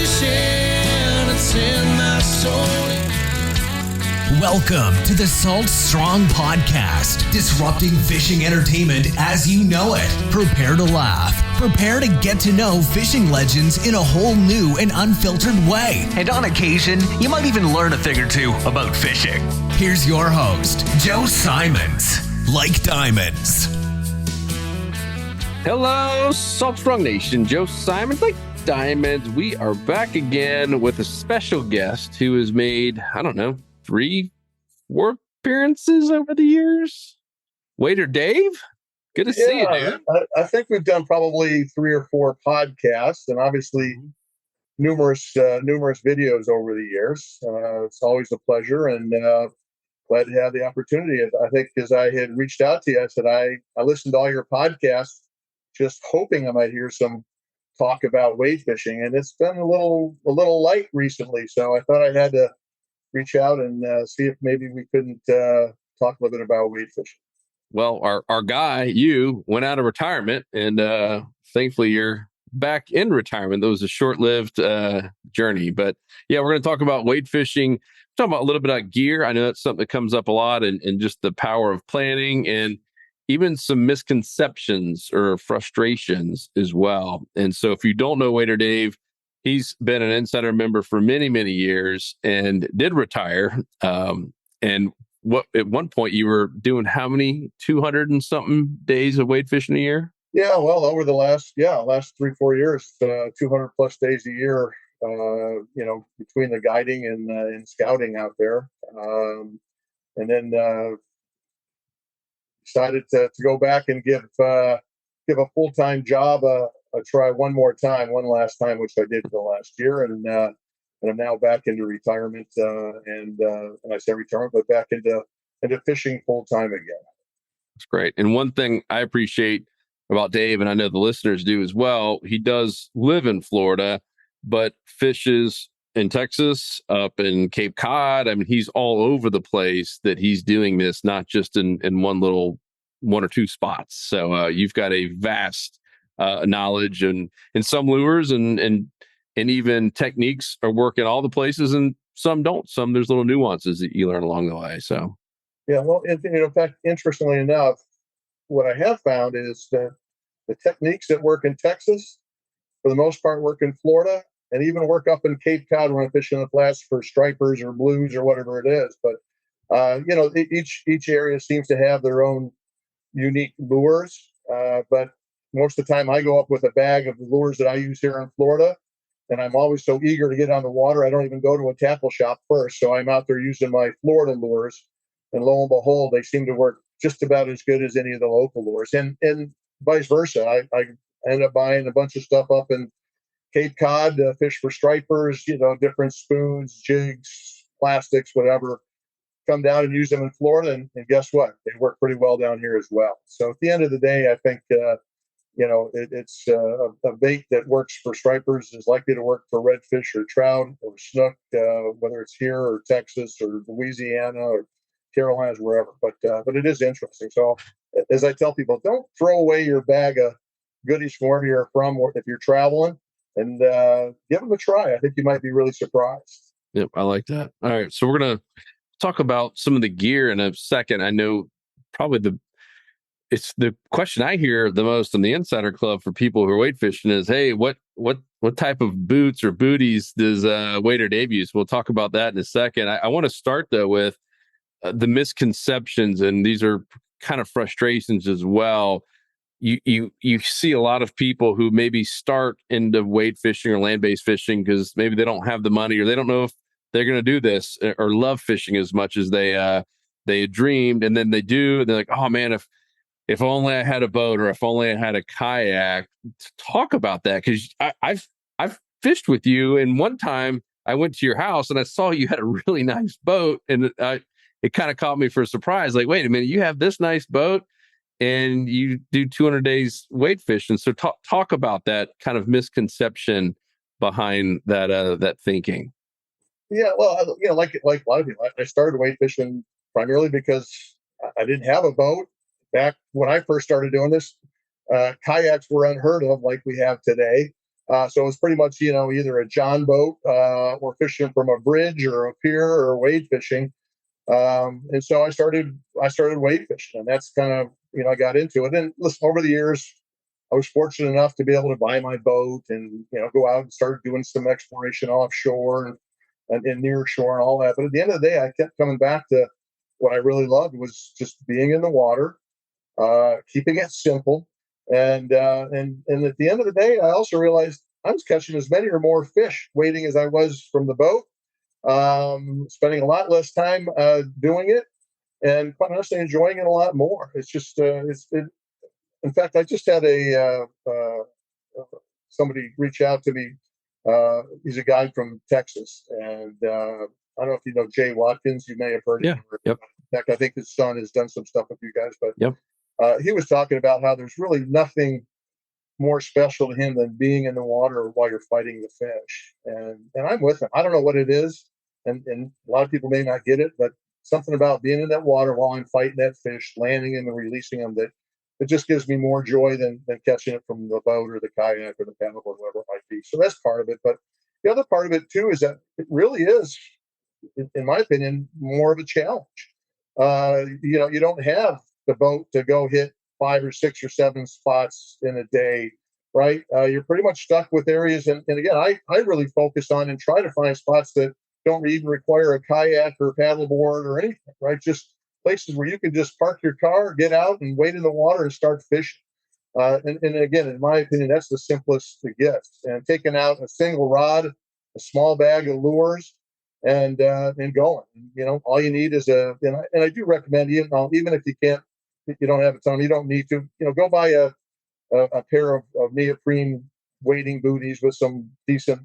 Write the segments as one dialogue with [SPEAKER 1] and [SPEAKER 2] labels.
[SPEAKER 1] fishing, it's in my soul.
[SPEAKER 2] Welcome to the Salt Strong Podcast, disrupting fishing entertainment as you know it. Prepare to laugh. Prepare to get to know fishing legends in a whole new and unfiltered way. And on occasion, you might even learn a thing or two about fishing. Here's your host, Joe Simons. Like diamonds.
[SPEAKER 3] Hello, Salt Strong Nation. Joe Simons, like diamonds. We are back again with a special guest who has made, 3-4 appearances over the years. Waiter Dave, good to see you, dude.
[SPEAKER 4] I think we've done probably 3 or 4 podcasts, and obviously numerous videos over the years. It's always a pleasure, and glad to have the opportunity. I think as I had reached out to you, I said I listened to all your podcasts, just hoping I might hear some talk about wade fishing, and it's been a little light recently. So I thought I had to reach out and see if maybe we couldn't talk a little bit about wade fishing.
[SPEAKER 3] Well, our guy, you, went out of retirement, and thankfully you're back in retirement. That was a short-lived journey. But yeah, we're going to talk about wade fishing, talk about a little bit about gear. I know that's something that comes up a lot, and just the power of planning, and even some misconceptions or frustrations as well. And so if you don't know Waiter Dave, he's been an insider member for many, many years and did retire. And what at one point you were doing how many 200 and something days of wade fishing a year?
[SPEAKER 4] Yeah, well, over the last 3-4 years, 200 plus days a year. Between the guiding and scouting out there, and then decided to go back and give a full-time job a try one last time, which I did for the last year, and I'm now back into retirement, and I say retirement, but back into fishing full-time again.
[SPEAKER 3] That's great. And one thing I appreciate about Dave, and I know the listeners do as well, he does live in Florida, but fishes in Texas, up in Cape Cod. I mean, he's all over the place that he's doing this, not just in one or two spots. So you've got a vast knowledge and some lures and even techniques are working all the places, and some don't. Some there's little nuances that you learn along the way. So
[SPEAKER 4] yeah, well, in fact, interestingly enough, what I have found is that the techniques that work in Texas, for the most part, work in Florida, and even work up in Cape Cod when I'm fishing the flats for stripers or blues or whatever it is. But each area seems to have their own unique lures. But most of the time, I go up with a bag of the lures that I use here in Florida, and I'm always so eager to get on the water, I don't even go to a tackle shop first. So I'm out there using my Florida lures, and lo and behold, they seem to work just about as good as any of the local lures, and vice versa. I end up buying a bunch of stuff up in Cape Cod, fish for stripers, different spoons, jigs, plastics, whatever, come down and use them in Florida. And guess what? They work pretty well down here as well. So at the end of the day, I think, it's a bait that works for stripers is likely to work for redfish or trout or snook, whether it's here or Texas or Louisiana or Carolinas, wherever. But it is interesting. So as I tell people, don't throw away your bag of goodies from wherever you're from, or if you're traveling, and give them a try. I think you might be really surprised.
[SPEAKER 3] Yep, I like that. All right, so we're going to talk about some of the gear in a second. I know probably it's the question I hear the most in the Insider Club for people who are wade fishing is, hey, what type of boots or booties does Waiter Dave use? We'll talk about that in a second. I want to start, though, with the misconceptions, and these are kind of frustrations as well. You see a lot of people who maybe start into wade fishing or land-based fishing because maybe they don't have the money, or they don't know if they're going to do this or love fishing as much as they had dreamed, and then they do, and they're like, oh man, if only I had a boat, or if only I had a kayak. Talk about that, because I've fished with you, and one time I went to your house and I saw you had a really nice boat, and it kind of caught me for a surprise. Like, wait a minute, you have this nice boat and you do 200 days wade fishing. So talk about that kind of misconception behind that thinking.
[SPEAKER 4] Yeah, well, like a lot of people, I started wade fishing primarily because I didn't have a boat. Back when I first started doing this, kayaks were unheard of like we have today. So it's pretty much, either a John boat or fishing from a bridge or a pier or wade fishing. And so I started wade fishing, and that's kind of, I got into it. And listen, over the years, I was fortunate enough to be able to buy my boat and, go out and start doing some exploration offshore and near shore and all that. But at the end of the day, I kept coming back to what I really loved was just being in the water, keeping it simple. And at the end of the day, I also realized I was catching as many or more fish waiting as I was from the boat, spending a lot less time doing it, and quite honestly, enjoying it a lot more. It's just, in fact, I just had somebody reach out to me. He's a guy from Texas, and I don't know if you know Jay Watkins. You may have heard of
[SPEAKER 3] Yeah.
[SPEAKER 4] him.
[SPEAKER 3] Yep.
[SPEAKER 4] Heck, I think his son has done some stuff with you guys, but
[SPEAKER 3] Yep.
[SPEAKER 4] he was talking about how there's really nothing more special to him than being in the water while you're fighting the fish. And I'm with him. I don't know what it is, and a lot of people may not get it, but something about being in that water while I'm fighting that fish, landing him and releasing him, that it just gives me more joy than catching it from the boat or the kayak or the paddle or whatever it might be. So that's part of it. But the other part of it too is that it really is, in my opinion, more of a challenge. You don't have the boat to go hit 5 or 6 or 7 spots in a day, right? You're pretty much stuck with areas. And again, I really focus on and try to find spots that don't even require a kayak or paddleboard or anything, right? Just places where you can just park your car, get out and wade in the water and start fishing. And again, in my opinion, that's the simplest to get. And taking out a single rod, a small bag of lures, and going. All you need is and I do recommend, even if you don't have a ton, you don't need to, go buy a pair of neoprene wading booties with some decent,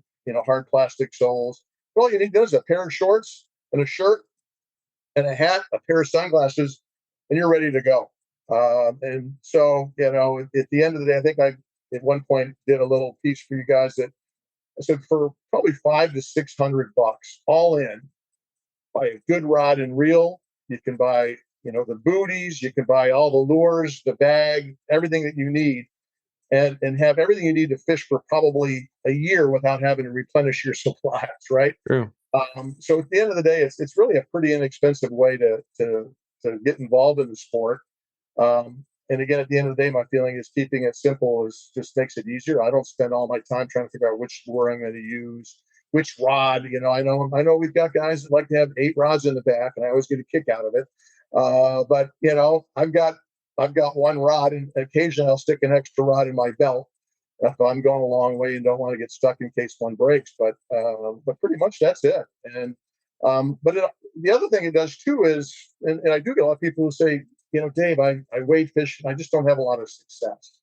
[SPEAKER 4] hard plastic soles. All you need is a pair of shorts and a shirt and a hat, a pair of sunglasses, and you're ready to go. And so, at the end of the day, I think I at one point did a little piece for you guys that I said for probably $500 to $600 all in, buy a good rod and reel. You can buy, the booties, you can buy all the lures, the bag, everything that you need, and have everything you need to fish for probably a year without having to replenish your supplies, right?
[SPEAKER 3] True.
[SPEAKER 4] So at the end of the day, it's really a pretty inexpensive way to get involved in the sport. And again, at the end of the day, my feeling is keeping it simple is just makes it easier. I don't spend all my time trying to figure out which lure I'm going to use, which rod. I know we've got guys that like to have 8 rods in the back, and I always get a kick out of it. But I've got one rod, and occasionally I'll stick an extra rod in my belt if I'm going a long way and don't want to get stuck in case one breaks. But pretty much that's it. And the other thing it does too is, and I do get a lot of people who say, Dave, I wade fish and I just don't have a lot of success.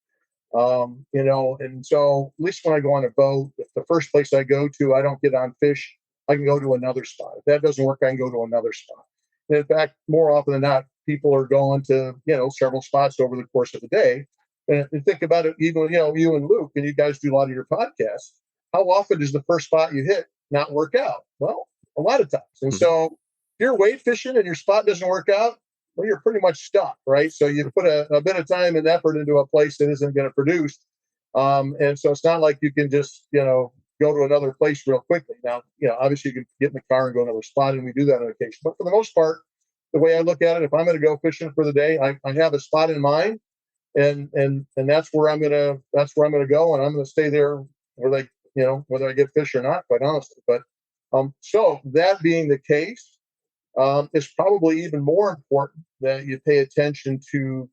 [SPEAKER 4] And so at least when I go on a boat, if the first place I go to, I don't get on fish, I can go to another spot. If that doesn't work, I can go to another spot. And in fact, more often than not, people are going to, several spots over the course of the day. And think about it, even, you and Luke, and you guys do a lot of your podcasts. How often does the first spot you hit not work out? Well, a lot of times. And so if you're wade fishing and your spot doesn't work out, well, you're pretty much stuck, right? So you put a bit of time and effort into a place that isn't going to produce. And so it's not like you can just, go to another place real quickly. Now, obviously you can get in the car and go to another spot, and we do that on occasion. But for the most part, the way I look at it, if I'm going to go fishing for the day, I have a spot in mind, and that's where I'm going to go, and I'm going to stay there whether I get fish or not, quite honestly. But so that being the case, it's probably even more important that you pay attention to,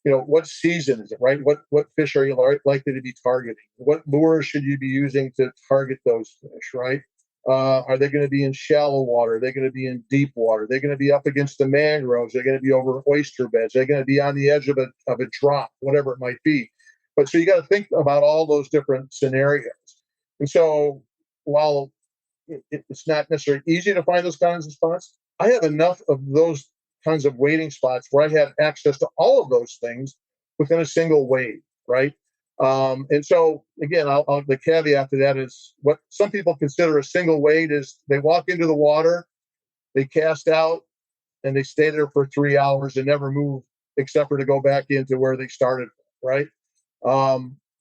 [SPEAKER 4] what season is it, right? What fish are you likely to be targeting? What lures should you be using to target those fish, right? Are they going to be in shallow water? Are they going to be in deep water? Are they going to be up against the mangroves? Are they going to be over oyster beds? Are they going to be on the edge of a drop, whatever it might be? But so you got to think about all those different scenarios. And so while it's not necessarily easy to find those kinds of spots, I have enough of those kinds of wading spots where I have access to all of those things within a single wade, right? And so again, the caveat to that is what some people consider a single wade is they walk into the water, they cast out, and they stay there for 3 hours and never move except for to go back into where they started, right?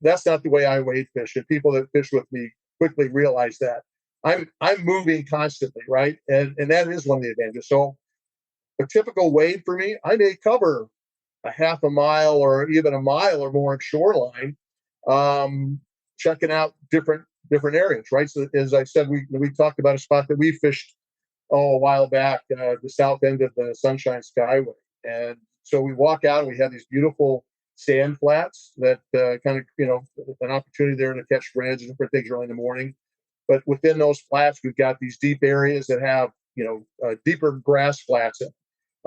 [SPEAKER 4] that's not the way I wade fish. And people that fish with me quickly realize that I'm moving constantly, right? And that is one of the advantages. So a typical wade for me, I may cover a half a mile or even a mile or more in shoreline, um, checking out different areas, right? So as I said, we talked about a spot that we fished a while back, the south end of the Sunshine Skyway, and so we walk out and we have these beautiful sand flats that kind of an opportunity there to catch reds and different things early in the morning. But within those flats, we've got these deep areas that have deeper grass flats in.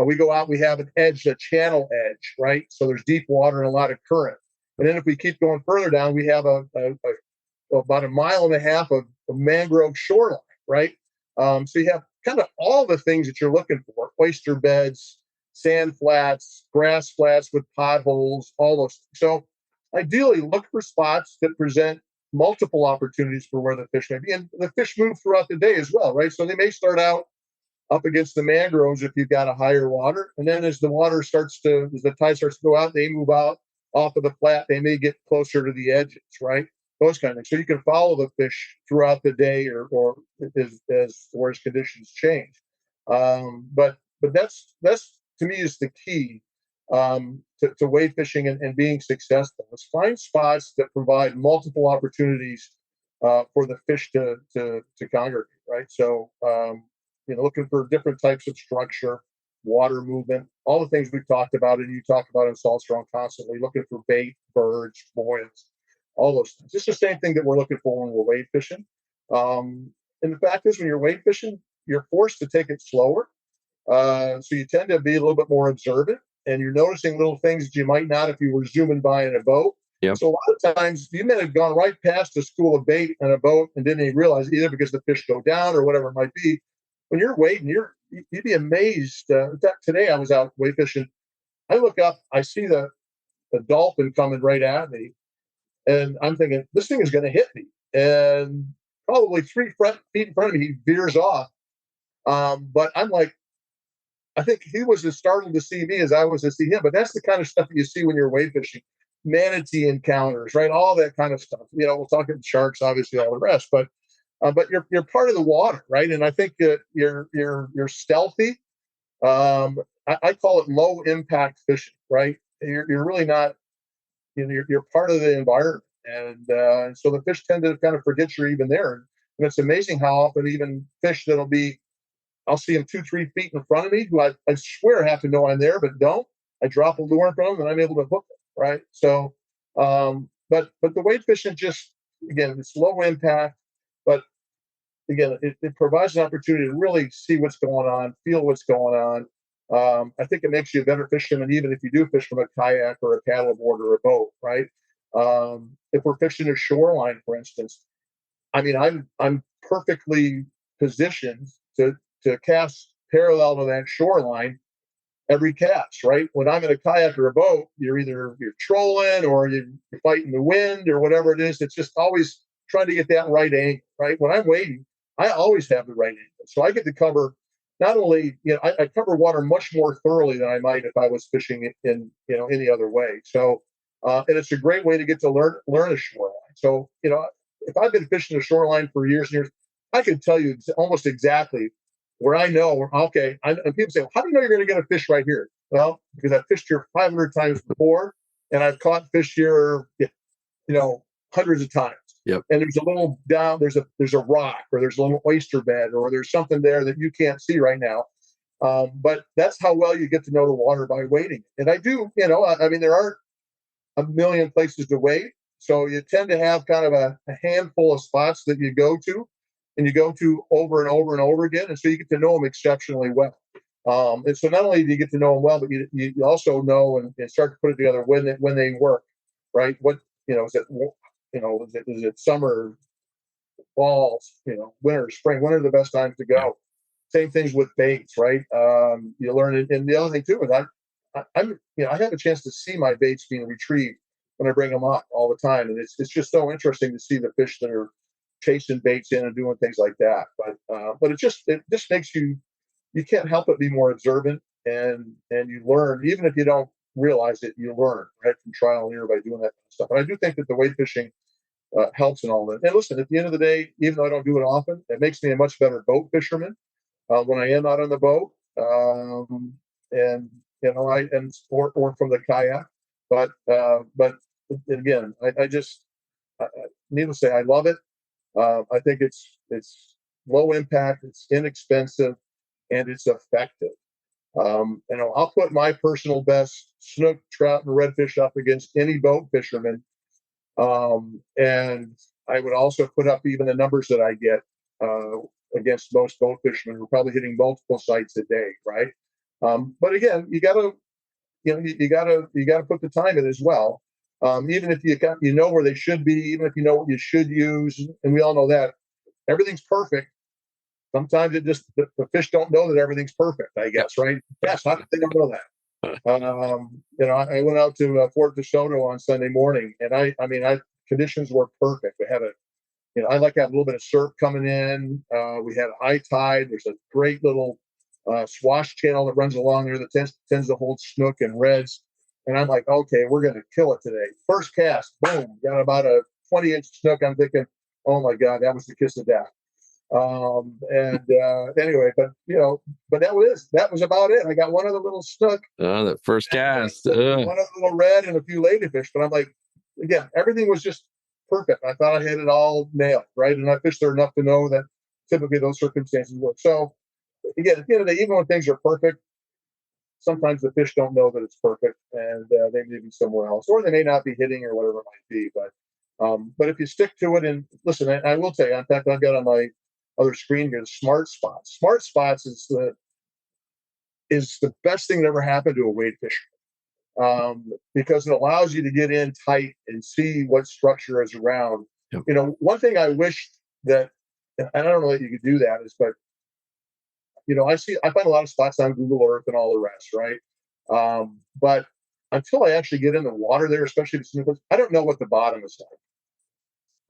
[SPEAKER 4] We go out, we have an edge, a channel edge, right? So there's deep water and a lot of current. And then if we keep going further down, we have about a mile and a half of mangrove shoreline, right? So you have kind of all the things that you're looking for: oyster beds, sand flats, grass flats with potholes, all those. So ideally, look for spots that present multiple opportunities for where the fish may be. And the fish move throughout the day as well, right? So they may start out up against the mangroves if you've got a higher water. And then as the tide starts to go out, they move out off of the flat. They may get closer to the edges, right? Those kind of things. So you can follow the fish throughout the day or as conditions change. But that's to me is the key to wade fishing and being successful. Is find spots that provide multiple opportunities for the fish to congregate, right? So looking for different types of structure, water movement, all the things we've talked about and you talk about in Salt Strong constantly, looking for bait, birds, buoyants, all those things. It's the same thing that we're looking for when we're wade fishing. And the fact is, when you're wade fishing, you're forced to take it slower. So you tend to be a little bit more observant, and you're noticing little things that you might not if you were zooming by in a boat.
[SPEAKER 3] Yep.
[SPEAKER 4] So a lot of times you may have gone right past a school of bait in a boat and didn't even realize, either because the fish go down or whatever it might be. When you're wading, you'd be amazed. In fact, today I was out wade fishing. I look up, I see the dolphin coming right at me, and I'm thinking, this thing is going to hit me. And probably 3 feet in front of me, he veers off. But I'm like, I think he was as startled to see me as I was to see him. But that's the kind of stuff that you see when you're wade fishing. Manatee encounters, right? All that kind of stuff. We'll talk about sharks, obviously, all the rest. But you're part of the water, right? And I think that you're stealthy. I call it low impact fishing, right? You're really not. You're part of the environment, and so the fish tend to kind of forget you're even there. And it's amazing how often even fish I'll see them 2-3 feet in front of me, who I swear have to know I'm there, but don't. I drop a lure in front of them, and I'm able to hook it, right? So, but the wade fishing again, it's low impact, but again, it provides an opportunity to really see what's going on, feel what's going on. I think it makes you a better fisherman, even if you do fish from a kayak or a paddleboard or a boat, right? If we're fishing a shoreline, for instance, I mean, I'm perfectly positioned to cast parallel to that shoreline every cast, right? When I'm in a kayak or a boat, you're trolling or you're fighting the wind or whatever it is. It's just always trying to get that right angle, right? When I'm wading, I always have the right angle. So I get to cover not only, I cover water much more thoroughly than I might if I was fishing in any other way. So, and it's a great way to get to learn a shoreline. So, if I've been fishing a shoreline for years and years, I can tell you almost exactly where I know, okay. And people say, well, how do you know you're going to get a fish right here? Well, because I've fished here 500 times before, and I've caught fish here, hundreds of times.
[SPEAKER 3] Yep.
[SPEAKER 4] And there's a little down, there's a rock, or there's a little oyster bed, or there's something there that you can't see right now. But that's how well you get to know the water by wading. And I do, I mean, there aren't a million places to wade. So you tend to have kind of a handful of spots that you go to, and you go to over and over and over again. And so you get to know them exceptionally well. And so not only do you get to know them well, but you also know and start to put it together when they work, right? What, is it summer, fall, winter, spring? When are the best times to go? Same things with baits, right? You learn it. And the other thing too is I have a chance to see my baits being retrieved when I bring them up all the time. And it's just so interesting to see the fish that are chasing baits in and doing things like that. But it just makes you can't help but be more observant, and you learn, even if you don't realize that you learn, right, from trial and error by doing that kind of stuff. And I do think that the wade fishing helps in all that. And listen, at the end of the day, even though I don't do it often, it makes me a much better boat fisherman when I am out on the boat. And or from the kayak. But again, I just needless to say, I love it. I think it's low impact, it's inexpensive, and it's effective. I'll put my personal best snook, trout, and redfish up against any boat fisherman. And I would also put up even the numbers that I get against most boat fishermen who are probably hitting multiple sites a day, right? But again, you gotta put the time in as well. Even if you know where they should be, even if you know what you should use, and we all know that everything's perfect. Sometimes the fish don't know that everything's perfect, I guess, right? Yes, how did they don't know that? I went out to Fort DeSoto on Sunday morning, and conditions were perfect. We had I like to have a little bit of surf coming in. We had a high tide. There's a great little swash channel that runs along there that tends to hold snook and reds. And I'm like, okay, we're going to kill it today. First cast, boom, got about a 20-inch snook. I'm thinking, oh my God, that was the kiss of death. Anyway, but that was about it. I got one other little snook.
[SPEAKER 3] Oh, that first cast.
[SPEAKER 4] One other little red and a few ladyfish. But I'm like, again, everything was just perfect. I thought I had it all nailed, right? And I fished there enough to know that typically those circumstances work. So again, at the end of the day, even when things are perfect, sometimes the fish don't know that it's perfect, and they may be somewhere else, or they may not be hitting, or whatever it might be. But if you stick to it, and listen, I will tell you. In fact, I've got on my other screen here the Smart Spots. Smart Spots is the best thing that ever happened to a wade fisherman, because it allows you to get in tight and see what structure is around. Yep. One thing I wish that, and I don't know that you could do that, is, but I find a lot of spots on Google Earth and all the rest, right? But until I actually get in the water there, especially if it's, I don't know what the bottom is like.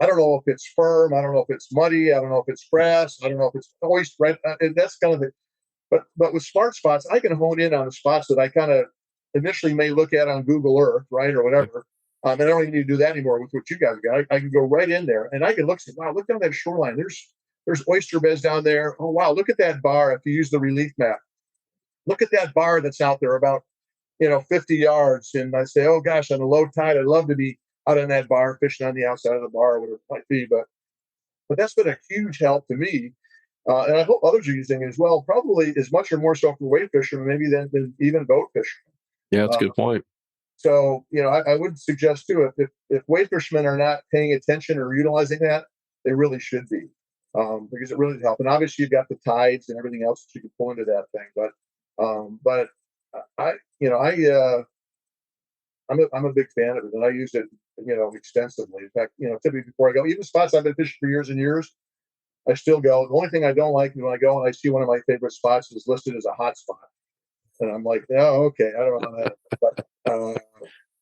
[SPEAKER 4] I don't know if it's firm. I don't know if it's muddy. I don't know if it's grass. I don't know if it's moist, right? And that's kind of the. But with Smart Spots, I can hone in on the spots that I kind of initially may look at on Google Earth, right, or whatever. And I don't even need to do that anymore with what you guys got. I can go right in there and I can look. Wow, look down that shoreline. There's oyster beds down there. Oh, wow. Look at that bar. If you use the relief map, look at that bar that's out there about, 50 yards. And I say, oh gosh, on a low tide, I'd love to be out on that bar, fishing on the outside of the bar, whatever it might be. But that's been a huge help to me. And I hope others are using it as well, probably as much or more so for wade fishermen, maybe than even boat fishermen.
[SPEAKER 3] Yeah, that's a good point.
[SPEAKER 4] So, I would suggest too, if wade fishermen are not paying attention or utilizing that, they really should be. Because it really helps. And obviously you've got the tides and everything else that you can pull into that thing. But I'm a big fan of it, and I use it, extensively. In fact, typically before I go, even spots I've been fishing for years and years, I still go. The only thing I don't like is when I go and I see one of my favorite spots is listed as a hot spot. And I'm like, oh, okay, I don't know that.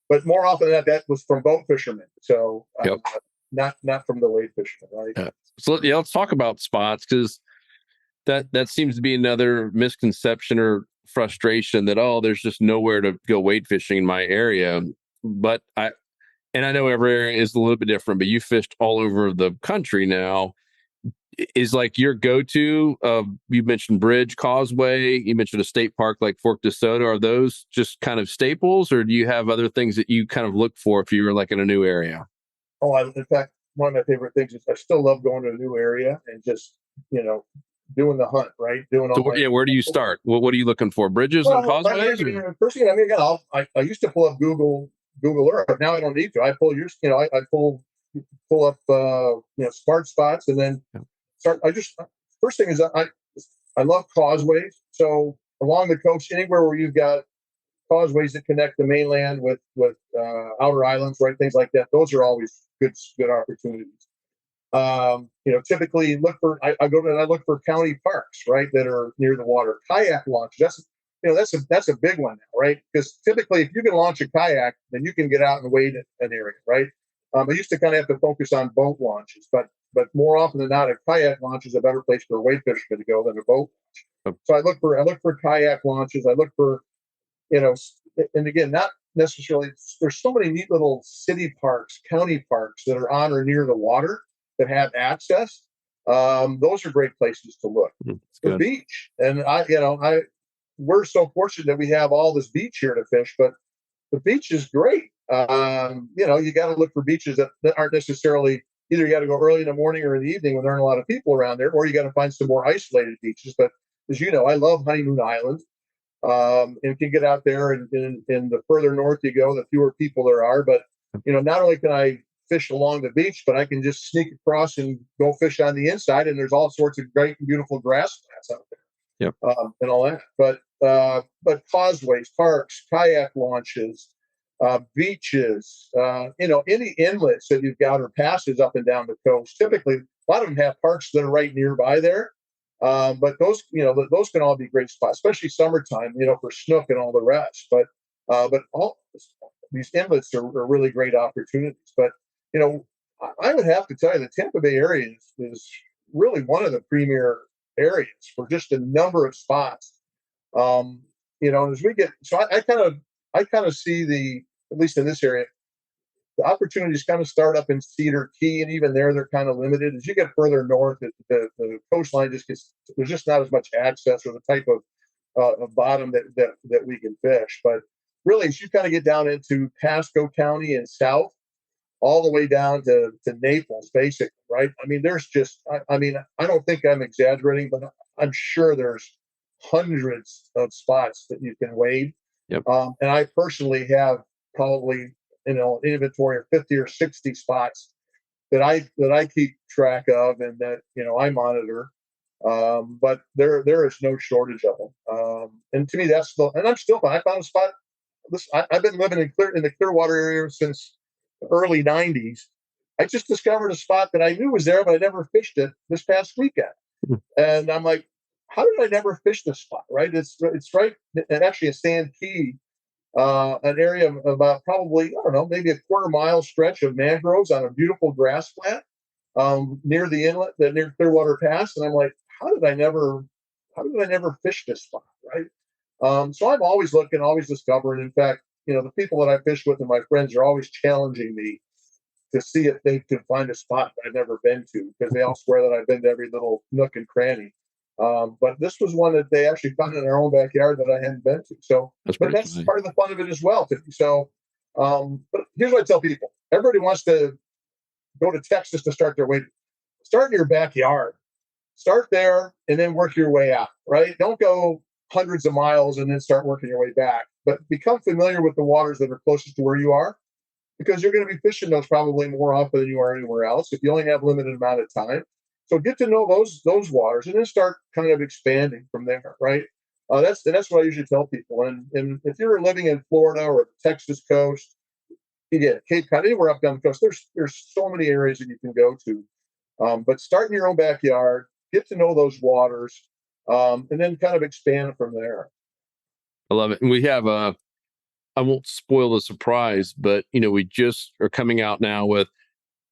[SPEAKER 4] But more often than that was from boat fishermen. So
[SPEAKER 3] yep.
[SPEAKER 4] Not from the wade fishermen, right?
[SPEAKER 3] Yeah. So let's talk about spots, because that seems to be another misconception or frustration that, there's just nowhere to go wade fishing in my area. But I know every area is a little bit different, but you fished all over the country now. Is like your go-to, you mentioned Bridge, Causeway, you mentioned a state park like Fort DeSoto. Are those just kind of staples, or do you have other things that you kind of look for if you're like in a new area?
[SPEAKER 4] Oh, in fact, one of my favorite things is I still love going to a new area and just, doing the hunt, right?
[SPEAKER 3] Where do you start? What are you looking for? Bridges and causeways?
[SPEAKER 4] First thing, I used to pull up Google Earth. Now I don't need to. I pull I pull up, Smart Spots, and then start. First thing is I love causeways. So along the coast, anywhere where you've got causeways that connect the mainland with outer islands, right? Things like that. Those are always good opportunities. Typically I look for county parks, right, that are near the water. Kayak launches. That's a big one now, right? Because typically if you can launch a kayak, then you can get out and wade an area, right? I used to kind of have to focus on boat launches, but more often than not, a kayak launch is a better place for a wade fisherman to go than a boat launch. So I look for kayak launches. I look for, and again, not necessarily, there's so many neat little city parks, county parks that are on or near the water that have access. Those are great places to look.
[SPEAKER 3] It's
[SPEAKER 4] The
[SPEAKER 3] good.
[SPEAKER 4] beach, and we're so fortunate that we have all this beach here to fish, but the beach is great. You got to look for beaches that aren't necessarily, either you got to go early in the morning or in the evening when there aren't a lot of people around there, or you got to find some more isolated beaches. But as you know, I love Honeymoon Island. And can get out there, and the further north you go, the fewer people there are. But not only can I fish along the beach, but I can just sneak across and go fish on the inside, and there's all sorts of great and beautiful grass flats out there.
[SPEAKER 3] Yep.
[SPEAKER 4] And all that. But causeways, parks, kayak launches, beaches, any inlets that you've got or passes up and down the coast. Typically, a lot of them have parks that are right nearby there. But those can all be great spots, especially summertime, for snook and all the rest. But all these inlets are really great opportunities. But I would have to tell you, the Tampa Bay area is really one of the premier areas for just a number of spots. As we get, so I kind of see at least in this area, the opportunities kind of start up in Cedar Key, and even there they're kind of limited. As you get further north, the coastline there's just not as much access or the type of bottom that we can fish. But really, as you kind of get down into Pasco County and south, all the way down to Naples, basically, right? I mean, there's just, I don't think I'm exaggerating, but I'm sure there's hundreds of spots that you can wade.
[SPEAKER 3] Yep.
[SPEAKER 4] And I personally have probably inventory of 50 or 60 spots that I keep track of and that I monitor. But there is no shortage of them. And to me, I found a spot. I've been living in the Clearwater area since the early '90s. I just discovered a spot that I knew was there, but I never fished it this past weekend. And I'm like, how did I never fish this spot? Right? It's right, and actually a Sand Key. An area of about probably, I don't know, maybe a quarter-mile stretch of mangroves on a beautiful grass flat near the inlet, near Clearwater Pass. And I'm like, how did I never fish this spot, right? So I'm always looking, always discovering. In fact, the people that I fish with and my friends are always challenging me to see if they can find a spot that I've never been to, because they all swear that I've been to every little nook and cranny. But this was one that they actually found in their own backyard that I hadn't been to. So, that's part of the fun of it as well. So, but here's what I tell people: everybody wants to go to Texas to start their way. Start in your backyard. Start there and then work your way out. Right? Don't go hundreds of miles and then start working your way back. But become familiar with the waters that are closest to where you are, because you're going to be fishing those probably more often than you are anywhere else if you only have a limited amount of time. So get to know those waters and then start kind of expanding from there, right? That's what I usually tell people. And if you're living in Florida or the Texas coast, again, Cape Cod, anywhere up down the coast, there's so many areas that you can go to. But start in your own backyard, get to know those waters, and then kind of expand from there.
[SPEAKER 3] I love it. And we have I won't spoil the surprise, but we just are coming out now with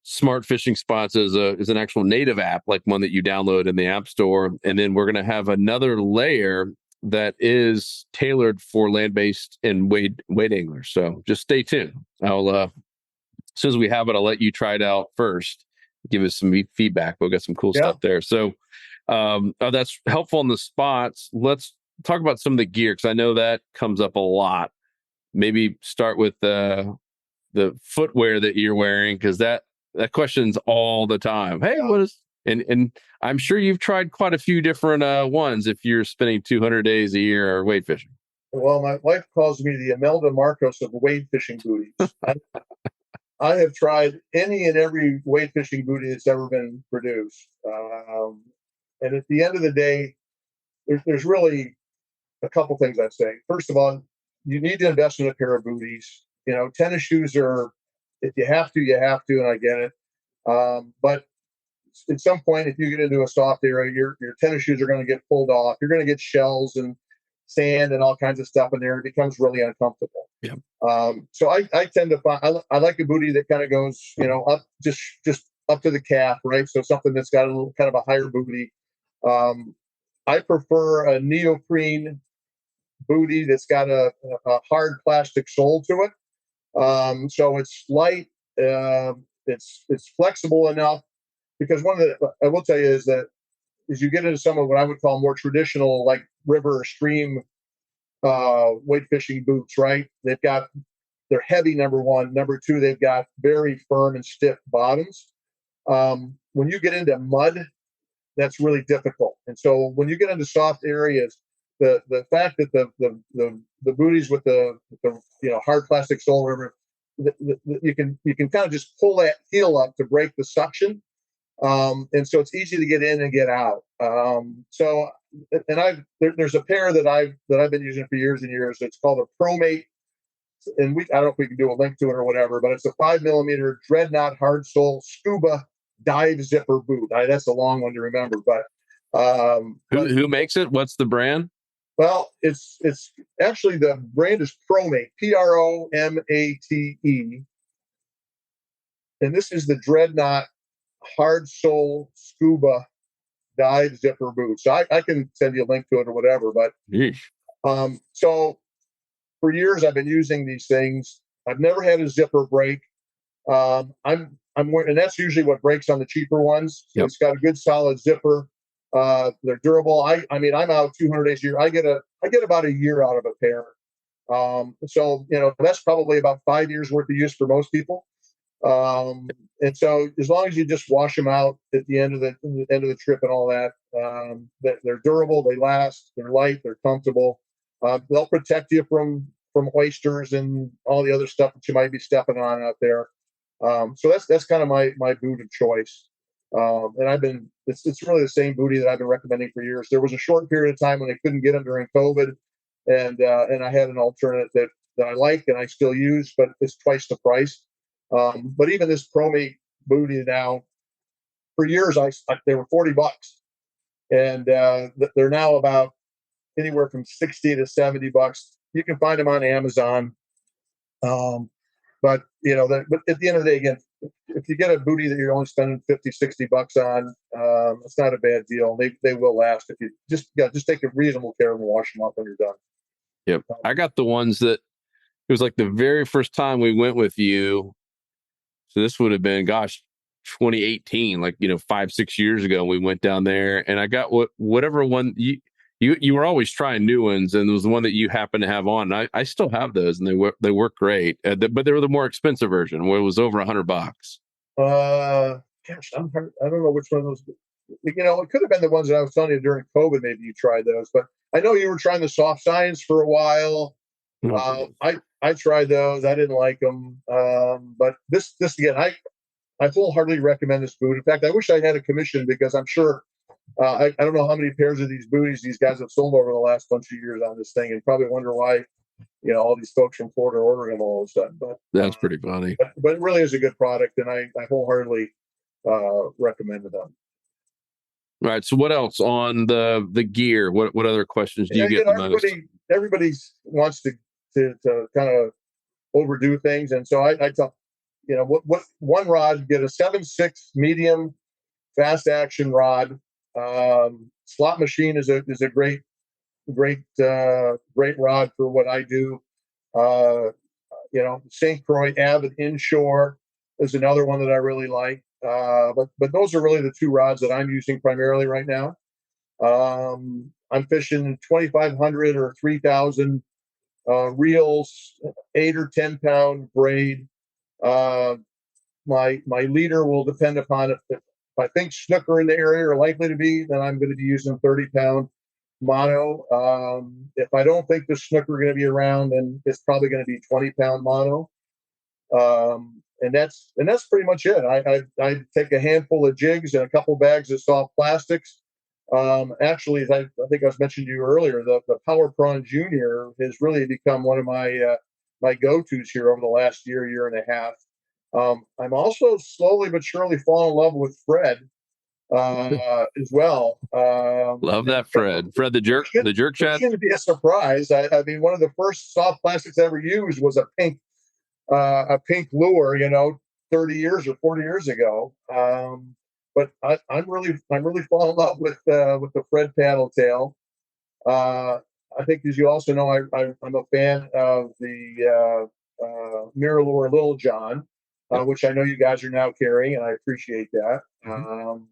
[SPEAKER 3] Smart Fishing Spots as an actual native app, like one that you download in the App Store. And then we're going to have another layer that is tailored for land-based and wade anglers. So just stay tuned. I'll as soon as we have it, I'll let you try it out first. Give us some feedback. We'll get some cool stuff there. So that's helpful in the spots. Let's talk about some of the gear, because I know that comes up a lot. Maybe start with the footwear that you're wearing, because that question's all the time. Hey, what is, and I'm sure you've tried quite a few different ones if you're spending 200 days a year or wade fishing.
[SPEAKER 4] Well, my wife calls me the Imelda Marcos of wade fishing booties. I have tried any and every wade fishing booty that's ever been produced. And at the end of the day, there's really a couple things I'd say. First of all, you need to invest in a pair of booties. Tennis shoes are, if you have to, you have to, and I get it. But at some point, if you get into a soft area, your tennis shoes are going to get pulled off. You're going to get shells and sand and all kinds of stuff in there. It becomes really uncomfortable.
[SPEAKER 3] Yeah.
[SPEAKER 4] So I tend to find, I like a booty that kind of goes, up just up to the calf, right? So something that's got a little kind of a higher booty. I prefer a neoprene booty that's got a hard plastic sole to it. So it's light. It's flexible enough because one of the I will tell you is that as you get into some of what I would call more traditional, like river or stream weight fishing boots, right? They're heavy. Number one, number two, they've got very firm and stiff bottoms. When you get into mud, that's really difficult. And so when you get into soft areas, the fact that the booties with the hard plastic sole, whatever, you can kind of just pull that heel up to break the suction, and so it's easy to get in and get out. There's a pair that I've been using for years and years. It's called a ProMate, and I don't know if we can do a link to it or whatever, but it's a 5 mm Dreadnought hard sole scuba dive zipper boot. That's a long one to remember, but
[SPEAKER 3] who makes it? What's the brand?
[SPEAKER 4] Well, it's actually, the brand is ProMate, PROMATE, and this is the Dreadnought hard sole scuba dive zipper boot. So I can send you a link to it or whatever, but so for years I've been using these things. I've never had a zipper break. I'm wearing, and that's usually what breaks on the cheaper ones.
[SPEAKER 3] Yep.
[SPEAKER 4] It's got a good solid zipper. They're durable. I mean, I'm out 200 days a year. I get about a year out of a pair. So that's probably about 5 years worth of use for most people. And so as long as you just wash them out at the end of the trip and all that, they're durable, they last, they're light, they're comfortable. They'll protect you from oysters and all the other stuff that you might be stepping on out there. So that's kind of my boot of choice. And it's really the same booty that I've been recommending for years. There was a short period of time when I couldn't get them during COVID, and I had an alternate that I like and I still use, but it's twice the price. But even this ProMate booty now, for years they were $40, and they're now about anywhere from $60 to $70. You can find them on Amazon. But at the end of the day, again, if you get a booty that you're only spending $50-$60 on, it's not a bad deal. They will last if you just take a reasonable care and wash them off when you're done.
[SPEAKER 3] Yep, I got the ones that it was like the very first time we went with you. So this would have been, 2018, like 5-6 years ago. We went down there, and I got whatever one you were always trying new ones, and it was the one that you happen to have on. I still have those, and they work great. But they were the more expensive version, where it was over $100.
[SPEAKER 4] Gosh, I don't know which one of those. It could have been the ones that I was telling you during COVID. Maybe you tried those, but I know you were trying the Soft Science for a while. I tried those. I didn't like them. But this again, I wholeheartedly recommend this boot. In fact, I wish I had a commission, because I'm sure I don't know how many pairs of these booties these guys have sold over the last bunch of years on this thing, and probably wonder why all these folks from Florida are ordering them all of a sudden. But
[SPEAKER 3] that's pretty funny.
[SPEAKER 4] But it really is a good product, and I wholeheartedly recommend them.
[SPEAKER 3] All right. So what else on the gear? What other questions do you get the most?
[SPEAKER 4] Everybody wants to kind of overdo things, and so I tell what one rod, get a 7/6 medium fast action rod. Slot Machine is a great rod for what I do. St. Croix Avid Inshore is another one that I really like. But those are really the two rods that I'm using primarily right now. I'm fishing 2,500 or 3,000 reels, 8 or 10 pound braid. My leader will depend upon it. If I think snooker in the area are likely to be, then I'm going to be using 30-pound mono. If I don't think the snooker are going to be around, then it's probably going to be 20-pound mono. And that's pretty much it. I take a handful of jigs and a couple bags of soft plastics. Actually, I think I was mentioning to you earlier, the Power Prawn Junior has really become one of my go-tos here over the last year and a half. I'm also slowly but surely falling in love with Fred as well.
[SPEAKER 3] Love that Fred the jerk shad.
[SPEAKER 4] It shouldn't be a surprise. I mean, one of the first soft plastics I ever used was a pink lure, 30 years or 40 years ago. But I'm really falling in love with the Fred paddle tail. I think, as you also know, I'm a fan of the Mirror Little John,
[SPEAKER 3] Yep.
[SPEAKER 4] which I know you guys are now carrying, and I appreciate that.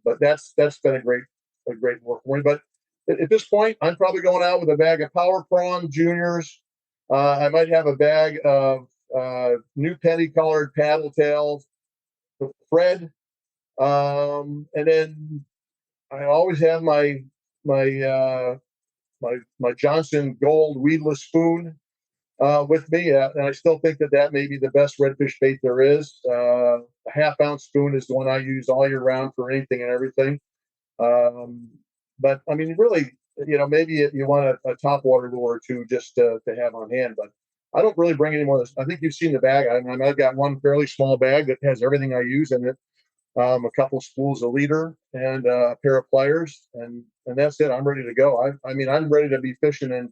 [SPEAKER 4] But that's been a great work for me. But at this point, I'm probably going out with a bag of Power Prawn Juniors. I might have a bag of new penny colored paddle tails, Fred, and then I always have my my Johnson Gold weedless spoon with me, and I still think that may be the best redfish bait there is. A half-ounce spoon is the one I use all year round for anything and everything. But I mean, really, maybe you want a top water lure or two just to have on hand. But I don't really bring any more of this. I think you've seen the bag. I've got one fairly small bag that has everything I use in it. A couple spools of leader and a pair of pliers, and that's it. I'm ready to go. I mean, I'm ready to be fishing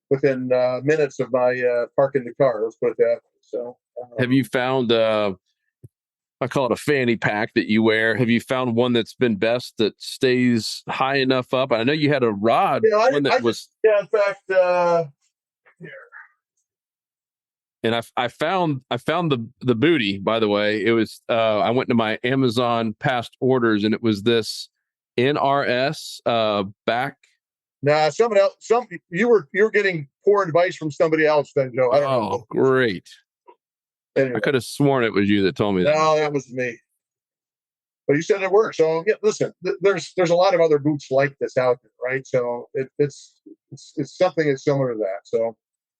[SPEAKER 4] within minutes of my parking the car. Let's put it that way. So,
[SPEAKER 3] Have you found? I call it a fanny pack that you wear. Have you found one that's been best that stays high enough up? I know you had a rod, one that was.
[SPEAKER 4] Yeah, in fact, here.
[SPEAKER 3] And I found the booty, by the way. It was I went to my Amazon past orders, and it was this NRS back.
[SPEAKER 4] Nah, someone else. You were getting poor advice from somebody else then, Joe. I don't know.
[SPEAKER 3] Oh, great!
[SPEAKER 4] Anyway.
[SPEAKER 3] I could have sworn it was you that told me that.
[SPEAKER 4] No, that was me. But you said it worked. So yeah, listen, there's a lot of other boots like this out there, right? So it's something that's similar to that. So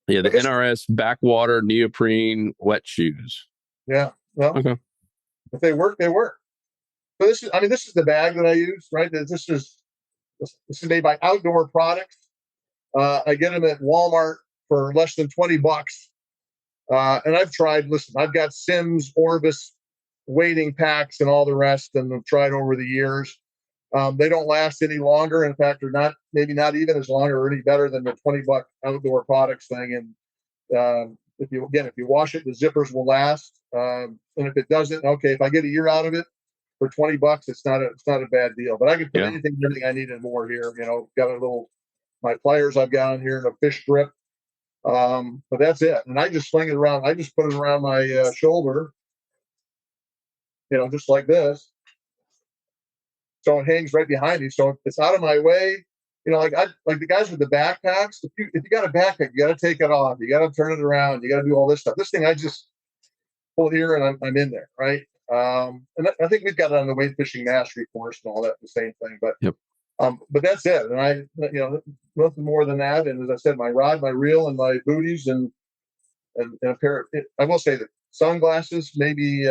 [SPEAKER 3] yeah, the NRS backwater neoprene wet shoes.
[SPEAKER 4] Yeah. Well,
[SPEAKER 3] okay.
[SPEAKER 4] If they work, they work. So this is the bag that I use, right? This is made by Outdoor Products. I get them at Walmart for less than $20. And I've tried. Listen, I've got Sims, Orvis, wading packs, and all the rest, and I've tried over the years. They don't last any longer. In fact, they're maybe not even as long or any better than the $20 Outdoor Products thing. And if you wash it, the zippers will last. And if it doesn't, okay, if I get a year out of it for $20, it's not a bad deal. But I can put anything and everything I need and more here. Got my pliers I've got on here and a fish grip. But that's it. And I just sling it around. I just put it around my shoulder, just like this. So it hangs right behind me. So it's out of my way. Like the guys with the backpacks. If you got a backpack, you got to take it off. You got to turn it around. You got to do all this stuff. This thing, I just pull here and I'm in there, right? And I think we've got it on the Wade Fishing Mastery course and all that, the same thing. But but that's it. And I, nothing more than that. And as I said, my rod, my reel, and my booties, and a pair of, I will say that sunglasses, maybe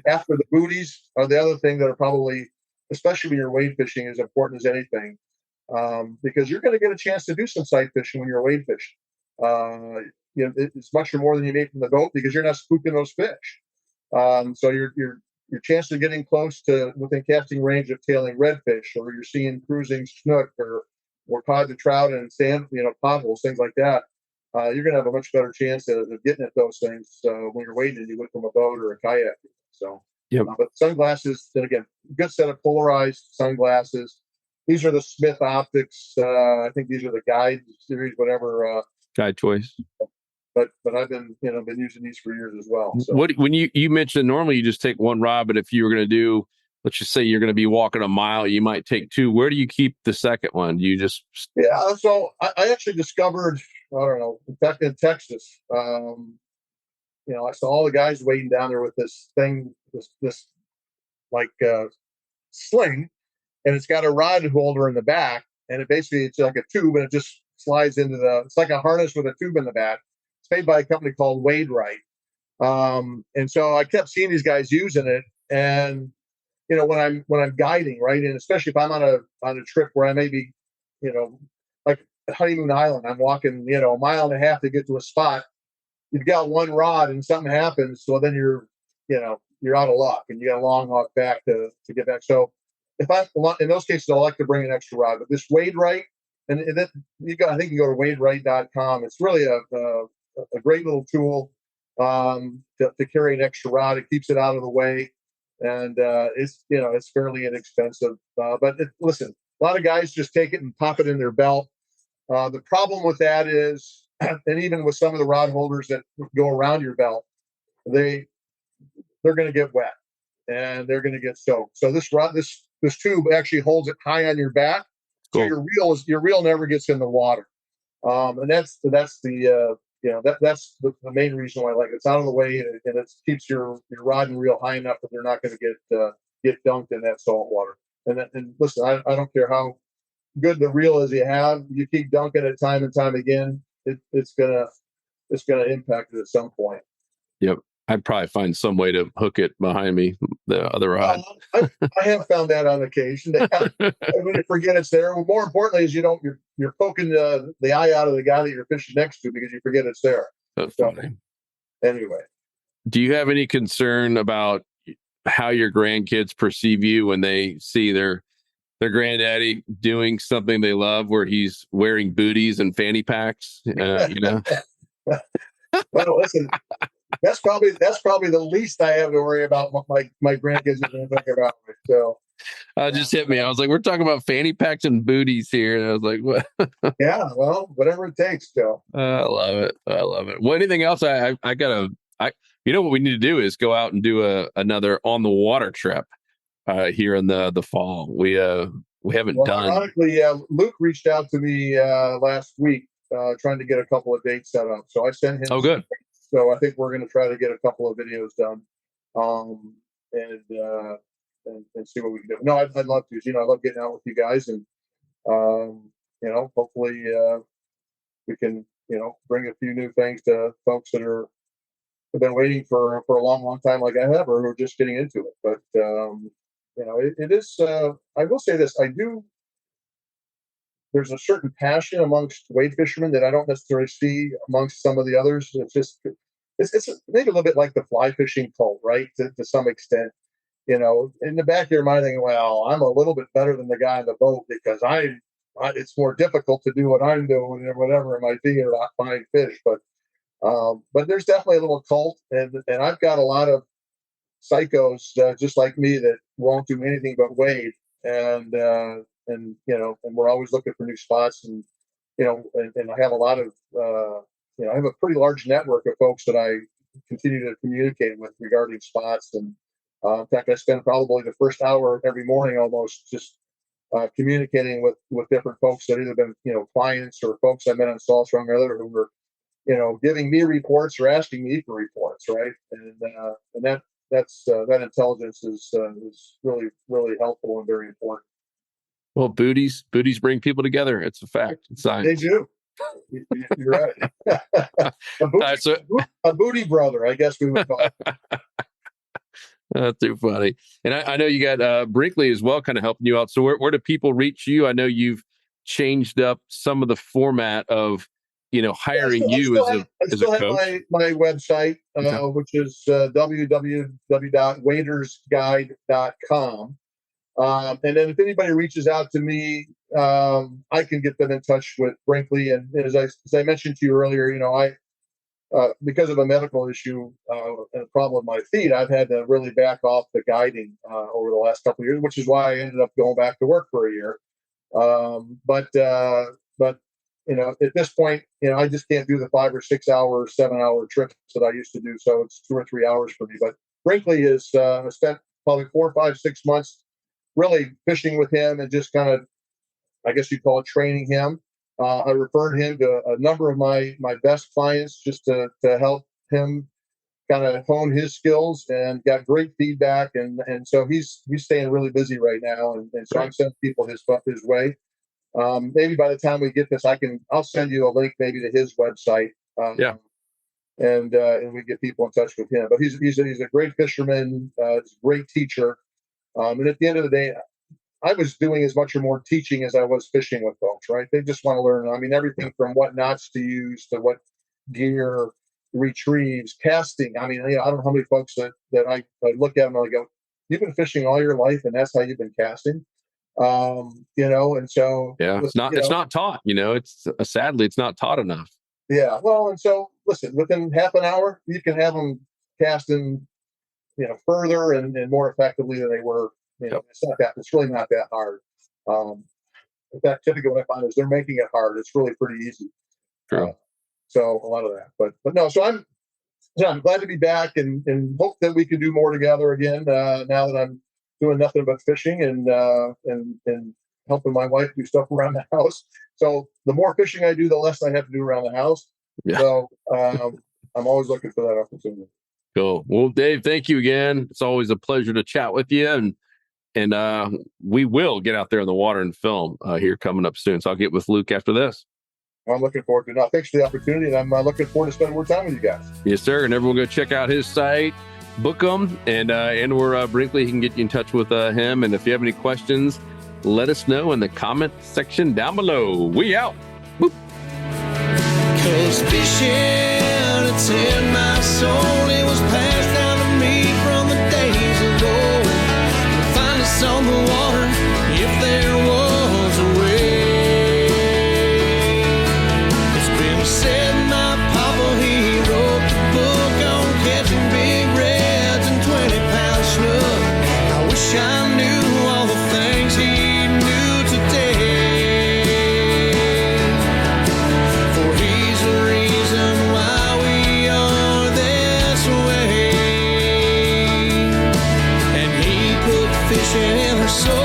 [SPEAKER 4] after the booties, are the other thing that are probably, especially when you're wade fishing, as important as anything. Because you're going to get a chance to do some sight fishing when you're wade fishing. It's much more than you need from the boat because you're not spooking those fish. So your chance of getting close to within casting range of tailing redfish, or you're seeing cruising snook or cod to trout and sand, potholes, things like that. You're going to have a much better chance of getting at those things when you're wading than you would from a boat or a kayak. So, but sunglasses, then again, good set of polarized sunglasses. These are the Smith Optics. I think these are the Guide series, whatever.
[SPEAKER 3] Guide choice.
[SPEAKER 4] But I've been using these for years as well. So.
[SPEAKER 3] When you mentioned normally you just take one rod, but if you were going to do, let's just say you're going to be walking a mile, you might take two. Where do you keep the second one? Do you just?
[SPEAKER 4] Yeah. So I actually discovered, I don't know, back in Texas, I saw all the guys waiting down there with this thing, this like sling, and it's got a rod holder in the back, and it's like a tube, and it just slides into it's like a harness with a tube in the back. It's made by a company called Wade Right. And so I kept seeing these guys using it, and when I'm guiding, right, and especially if I'm on a trip where I may be, like Honeymoon Island, I'm walking, a mile and a half to get to a spot. You've got one rod and something happens, so then you're out of luck, and you got a long walk back to get back. So in those cases, I like to bring an extra rod. But this Wade Right, and then I think you go to waderight.com. It's really a great little tool to carry an extra rod. It keeps it out of the way, and it's fairly inexpensive. But listen, a lot of guys just take it and pop it in their belt. The problem with that is, and even with some of the rod holders that go around your belt, they're going to get wet and they're going to get soaked. So this tube actually holds it high on your back, so
[SPEAKER 3] Cool.
[SPEAKER 4] your reel never gets in the water. And that's the that's the main reason why I like it. It's out of the way, and it keeps your rod and reel high enough that they're not going to get dunked in that salt water. And listen, I don't care how good the reel is you have, you keep dunking it time and time again, it's gonna impact it at some point.
[SPEAKER 3] Yep. I'd probably find some way to hook it behind me, the other rod.
[SPEAKER 4] I have found that on occasion. When you forget it's there. More importantly, is you're poking the eye out of the guy that you're fishing next to because you forget it's there.
[SPEAKER 3] That's
[SPEAKER 4] So,
[SPEAKER 3] funny.
[SPEAKER 4] anyway,
[SPEAKER 3] Do you have any concern about how your grandkids perceive you when they see their granddaddy doing something they love, where he's wearing booties and fanny packs?
[SPEAKER 4] well, listen, that's probably the least I have to worry about. What my grandkids are going to think about me. So.
[SPEAKER 3] Just hit me. I was like, we're talking about fanny packs and booties here. And I was like, what?
[SPEAKER 4] Yeah, well, whatever it takes, Joe.
[SPEAKER 3] I love it. I love it. Well, anything else? You know what we need to do is go out and do another on the water trip here in the fall. We haven't done.
[SPEAKER 4] Ironically, Luke reached out to me last week trying to get a couple of dates set up. So I sent him.
[SPEAKER 3] Oh, good.
[SPEAKER 4] So I think we're going to try to get a couple of videos done, and see what we can do. No, I'd love to. I love getting out with you guys, and hopefully we can bring a few new things to folks that have been waiting for a long time, like I have, or who are just getting into it. But it is. I will say this: there's a certain passion amongst wade fishermen that I don't necessarily see amongst some of the others. It's maybe a little bit like the fly fishing cult, right? To some extent. In the back of your mind, thinking, well, I'm a little bit better than the guy in the boat because it's more difficult to do what I'm doing or whatever it might be, or not find fish. But there's definitely a little cult, and I've got a lot of psychos just like me that won't do anything but wade, and we're always looking for new spots, and I have a lot of I have a pretty large network of folks that I continue to communicate with regarding spots. And in fact, I spend probably the first hour every morning almost just communicating with different folks that either been clients or folks I met on Salt Strong or other, who were giving me reports or asking me for reports, right? And that intelligence is really, really helpful and very important.
[SPEAKER 3] Well, booties bring people together. It's a fact. It's science.
[SPEAKER 4] They do. You're right. a booty brother, I guess we would call it.
[SPEAKER 3] That's too funny. And I know you got Brinkley as well, kind of helping you out. So where do people reach you? I know you've changed up some of the format of hiring you as a coach. I
[SPEAKER 4] have my website, which is www.wadersguide.com. And then if anybody reaches out to me, I can get them in touch with Brinkley. And as I mentioned to you earlier, I because of a medical issue and a problem with my feet, I've had to really back off the guiding over the last couple of years, which is why I ended up going back to work for a year. But at this point, I just can't do the 5 or 6 hour, 7 hour trips that I used to do. So it's 2 or 3 hours for me. But Brinkley has spent probably 4, 5, 6 months really fishing with him and just kind of, I guess you'd call it, training him. I referred him to a number of my best clients just to help him kind of hone his skills, and got great feedback. And so he's staying really busy right now. And so I'm sending people his way. Maybe by the time we get this, I'll send you a link maybe to his website. And we get people in touch with him. But he's a great fisherman. He's a great teacher. And at the end of the day, I was doing as much or more teaching as I was fishing with folks, right? They just want to learn. I mean, everything from what knots to use to what gear, retrieves, casting. I mean, I don't know how many folks that I look at them and I go, you've been fishing all your life and that's how you've been casting? And so.
[SPEAKER 3] Yeah, it's not taught, it's sadly, it's not taught enough.
[SPEAKER 4] Yeah. Well, and so listen, within half an hour, you can have them casting, further and more effectively than they were. It's really not that hard. In fact, typically what I find is they're making it hard. It's really pretty easy.
[SPEAKER 3] True.
[SPEAKER 4] So a lot of that, but no. So I'm glad to be back and hope that we can do more together again. Now that I'm doing nothing but fishing and helping my wife do stuff around the house. So the more fishing I do, the less I have to do around the house.
[SPEAKER 3] Yeah.
[SPEAKER 4] So I'm always looking for that opportunity.
[SPEAKER 3] Cool. Well, Dave, thank you again. It's always a pleasure to chat with you, and we will get out there in the water and film here coming up soon. So I'll get with Luke after this.
[SPEAKER 4] I'm looking forward to it. No, thanks for the opportunity, and I'm looking forward to spending more time with you guys.
[SPEAKER 3] Yes, sir. And everyone go check out his site, book him, and or Brinkley, he can get you in touch with him. And if you have any questions, let us know in the comment section down below. We out. Whoop.
[SPEAKER 1] 'Cause fishing, it's in my soul. It was passed down to me from the days ago. Find us on the water if there was a way. It's been said my papa, he wrote the book on catching big reds and 20-pound snook. I wish I knew all the things he knew today. For he's the reason why we are this way. And he put fishing in her soul.